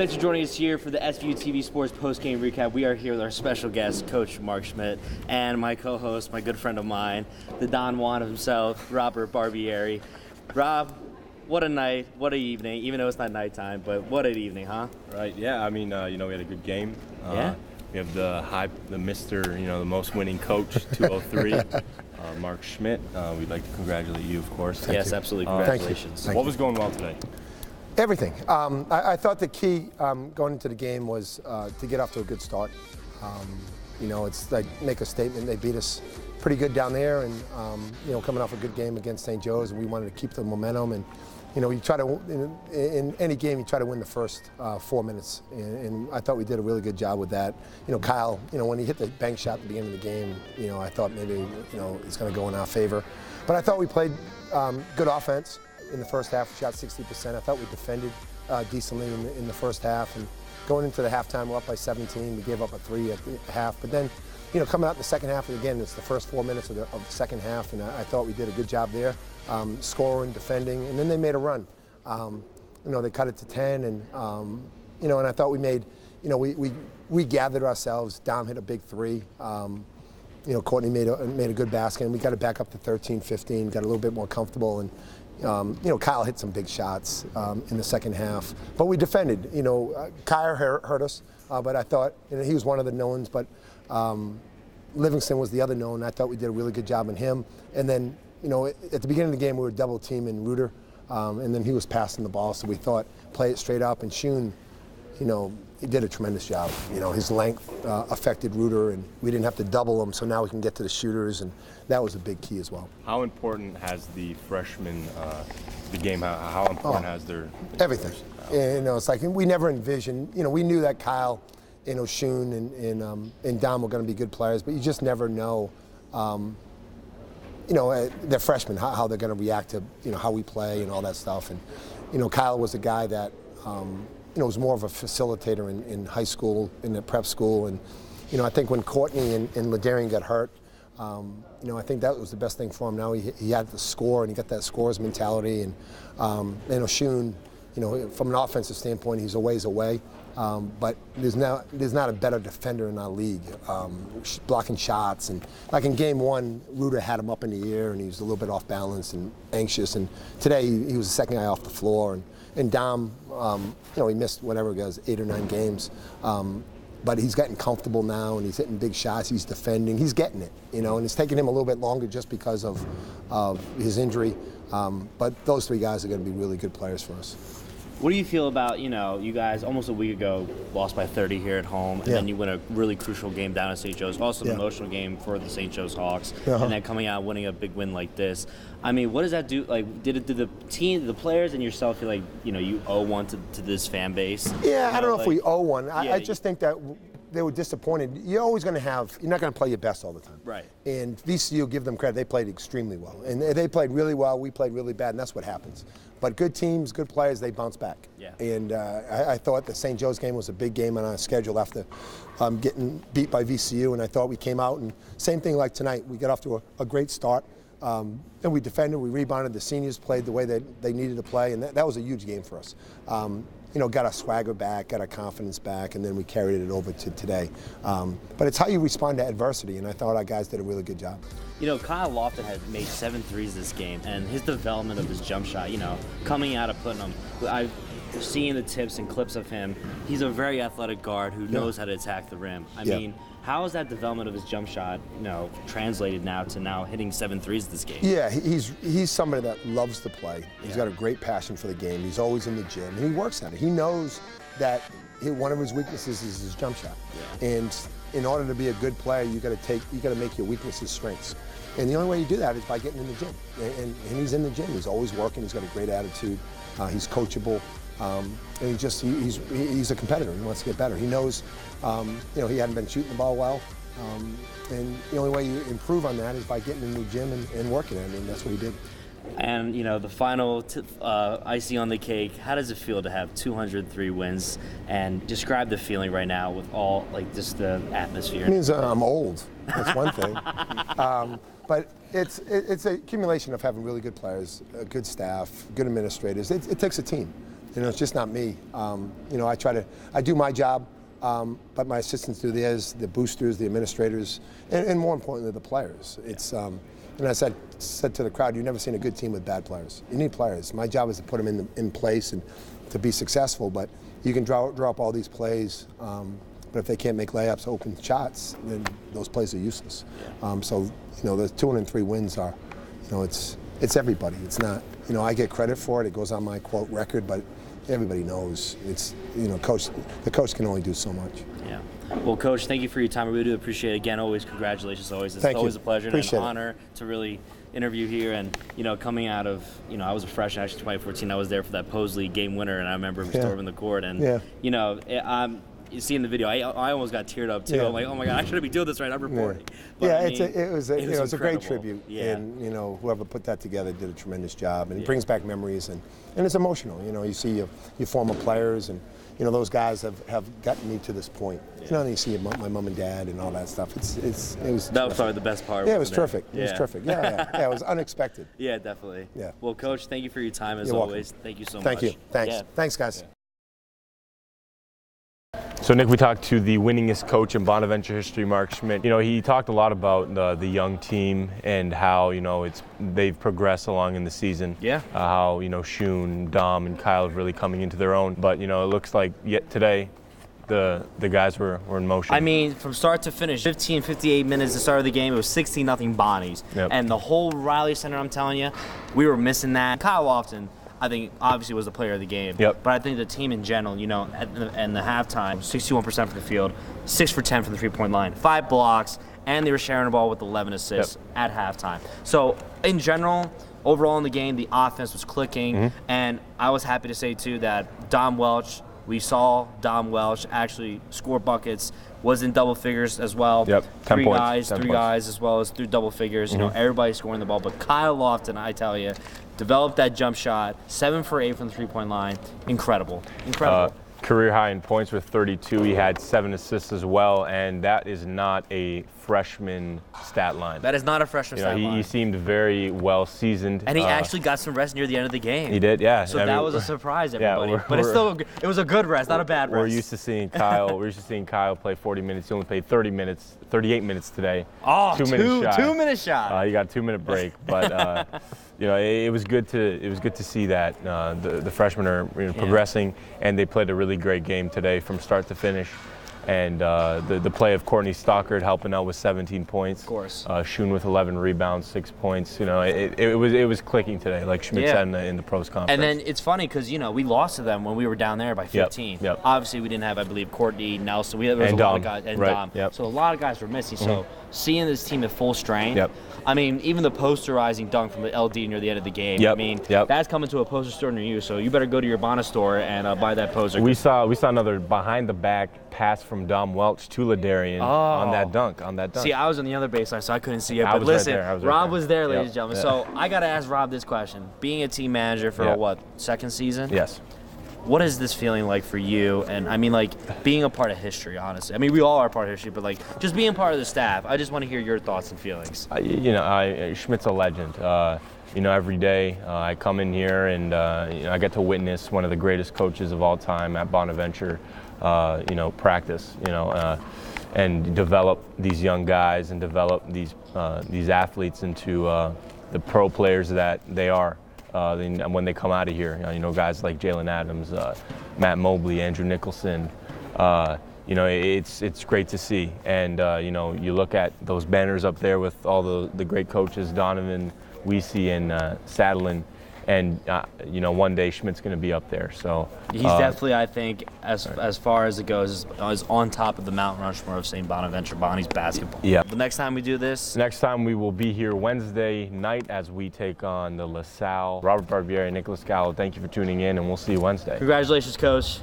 Thanks for joining us here for the SBU-TV Sports postgame recap. We are here with our special guest, Coach Mark Schmidt, and my co-host, my good friend of mine, the Don Juan himself, Robert Barbieri. Rob, what a night, what an evening, even though it's not nighttime, but what an evening, huh? Right, yeah, I mean, we had a good game. Yeah. We have the Mr., the most winning coach, 203, Mark Schmidt. We'd like to congratulate you, of course. Yes, absolutely, congratulations. What was going well today? Everything. I thought the key going into the game was to get off to a good start. It's like make a statement. They beat us pretty good down there, and coming off a good game against St. Joe's, and we wanted to keep the momentum. And you try to in any game, you try to win the first 4 minutes, and I thought we did a really good job with that. Kyle, when he hit the bank shot at the beginning of the game, I thought maybe it's going to go in our favor, but I thought we played good offense. In the first half, we shot 60%. I thought we defended decently in the first half. And going into the halftime, we're up by 17. We gave up a 3 at the half. But then, coming out in the second half, again, it's the first 4 minutes of the second half, and I thought we did a good job there, scoring, defending, and then they made a run. They cut it to 10, and and I thought we made, we gathered ourselves. Dom hit a big 3. Courtney made a good basket, and we got it back up to 13-15, got a little bit more comfortable, and Kyle hit some big shots in the second half, but we defended. Kyle hurt us, but I thought he was one of the knowns, but Livingston was the other known. I thought we did a really good job on him. And then, at the beginning of the game, we were double teaming Reuter, and then he was passing the ball, so we thought play it straight up. And Shun, he did a tremendous job. His length affected Reuter, and we didn't have to double him, so now we can get to the shooters, and that was a big key as well. How important has the freshman, the game, how important has their everything? It's like we never envisioned, we knew that Kyle, Shun and Dom were going to be good players, but you just never know, they're freshmen, how they're going to react to, how we play and all that stuff. And, Kyle was a guy that, was more of a facilitator in high school, in the prep school. And, I think when Courtney and Ladarian got hurt, I think that was the best thing for him. Now he had the score, and he got that scorer's mentality. And, Shun, from an offensive standpoint, he's a ways away. But there's not a better defender in our league, blocking shots. And like in game 1, Reuter had him up in the air, and he was a little bit off balance and anxious. And today he was the second guy off the floor. And Dom, he missed whatever it was, 8 or 9 games. But he's getting comfortable now, and he's hitting big shots. He's defending. He's getting it, and it's taking him a little bit longer just because of his injury. But those 3 guys are going to be really good players for us. What do you feel about, you guys almost a week ago lost by 30 here at home, and then you win a really crucial game down at St. Joe's, also an emotional game for the St. Joe's Hawks, and then coming out winning a big win like this. I mean, what does that do? Like, did the team, the players, and yourself feel like, you owe one to this fan base? Yeah, I don't know if we owe one. I just think that they were disappointed. You're always going to you're not going to play your best all the time. Right. And VCU, give them credit, they played extremely well. And they played really well, we played really bad, and that's what happens. But good teams, good players, they bounce back. Yeah. And I thought the St. Joe's game was a big game on our schedule after getting beat by VCU, and I thought we came out, and same thing like tonight. We got off to a great start, and we defended, we rebounded. The seniors played the way that they needed to play, and that was a huge game for us. Got our swagger back, got our confidence back, and then we carried it over to today. But it's how you respond to adversity, and I thought our guys did a really good job. Kyle Lofton had made 7 threes this game, and his development of his jump shot, coming out of Putnam, I've seen the tips and clips of him. He's a very athletic guard who knows how to attack the rim. I mean, how is that development of his jump shot, translated now to hitting 7 threes this game? Yeah, he's somebody that loves to play. He's got a great passion for the game. He's always in the gym, and he works at it. He knows that one of his weaknesses is his jump shot. Yeah. And in order to be a good player, you got to make your weaknesses strengths. And the only way you do that is by getting in the gym. And he's in the gym. He's always working. He's got a great attitude. He's coachable. And he's a competitor. He wants to get better. He knows, he hadn't been shooting the ball well. And the only way you improve on that is by getting in the gym and working at it. And that's what he did. And, the final icing on the cake, how does it feel to have 203 wins? And describe the feeling right now with all, just the atmosphere. It means I'm old. That's one thing. But it's an accumulation of having really good players, good staff, good administrators. It takes a team. You know, it's just not me. You know, I do my job, but my assistants do theirs, the boosters, the administrators, and more importantly, the players. It's, and I said to the crowd, you've never seen a good team with bad players. You need players. My job is to put them in place and to be successful, but you can draw up all these plays, but if they can't make layups, open shots, then those plays are useless. So, you know, the 203 wins are, you know, it's everybody. It's not, you know, I get credit for it. It goes on my quote record, but everybody knows it's, you know, the coach can only do so much. Yeah. Well, Coach, thank you for your time. I really do appreciate it. Again, always congratulations. It's always a pleasure and an honor to really interview here. And, you know, coming out of, you know, I was a freshman actually 2014. I was there for that Posley game winner, and I remember storming the court. And, you know, you see in the video, I almost got teared up too. I'm like, oh my God, I shouldn't be doing this right. I'm reporting. But, I mean, it was a great tribute. And, you know, whoever put that together did a tremendous job. And it brings back memories, and it's emotional. You know, you see your former players, and, you know, those guys have gotten me to this point. You know, and you see my mom and dad and all that stuff. It was that was probably the best part. Yeah, it was terrific. It was terrific. Yeah, it was unexpected. Yeah, definitely. Yeah. Well, Coach, thank you for your time as always. Thank you so much. Thank you. Thanks. Thanks, guys. So, Nick, we talked to the winningest coach in Bonaventure history, Mark Schmidt. You know, he talked a lot about the young team and how, you know, they've progressed along in the season. Yeah. How, you know, Shun, Dom, and Kyle are really coming into their own. But, you know, it looks like yet today the guys were in motion. I mean, from start to finish, 58 minutes at the start of the game, it was 16-0 Bonnies. And the whole Riley Center, I'm telling you, we were missing that. Kyle Lofton, I think, obviously was the player of the game. But I think the team in general, you know, and the halftime, 61% from the field, 6 for 10 from the three-point line, 5 blocks, and they were sharing the ball with 11 assists at halftime. So, in general, overall in the game, the offense was clicking, and I was happy to say, too, that Dom Welch, we saw Dom Welch actually score buckets, was in double figures as well. Three guys as well as through double figures. You know, everybody scoring the ball. But Kyle Lofton, I tell you, developed that jump shot, 7 for 8 from the three-point line. Incredible. Career high in points with 32. He had 7 assists as well, and that is not a freshman stat line. That is not a freshman stat line. He seemed very well seasoned. And he actually got some rest near the end of the game. He did, yeah. So that was a surprise, everybody. But it was a good rest, not a bad rest. We're used to seeing Kyle play 40 minutes. He only played 38 minutes today. Oh, 2 minutes shy. 2 minute shot. He got a 2-minute break, but you know, it was good to see that the freshmen are progressing, and they played a really great game today from start to finish. And the play of Courtney Stockard helping out with 17 points. Of course. Shun with 11 rebounds, 6 points. You know, it was clicking today, like Schmidt said in the pros conference. And then it's funny because, you know, we lost to them when we were down there by 15. Obviously, we didn't have, I believe, Courtney, Nelson. There was a lot of guys, and Dom. So a lot of guys were missing. So seeing this team at full strength. I mean, even the posterizing dunk from the LD near the end of the game. I mean, that's coming to a poster store near you. So you better go to your Bonnet store and buy that poster. We saw another behind the back pass from Dom Welch to Ladarian on that dunk. See, I was on the other baseline, so I couldn't see it. But listen, Rob was there, ladies and gentlemen. So I got to ask Rob this question. Being a team manager for what, second season? Yes. What is this feeling like for you? And I mean, like, being a part of history, honestly. I mean, we all are part of history, but, like, just being part of the staff, I just want to hear your thoughts and feelings. You know, Schmidt's a legend. You know, every day I come in here and, you know, I get to witness one of the greatest coaches of all time at Bonaventure, you know, practice, you know, and develop these young guys and develop these athletes into the pro players that they are. When they come out of here, you know, guys like Jalen Adams, Matt Mobley, Andrew Nicholson, you know, it's great to see. And you know, you look at those banners up there with all the great coaches, Donovan, Weesey, and Sadlin, and you know, one day Schmidt's going to be up there. So he's definitely, I think, as far as it goes, is on top of the Mount Rushmore of St. Bonaventure Bonnie's basketball. The next time we do this, next time we will be here Wednesday night as we take on the LaSalle. Robert Barbieri, Nicholas Gallo, thank you for tuning in, and we'll see you Wednesday. Congratulations, Coach.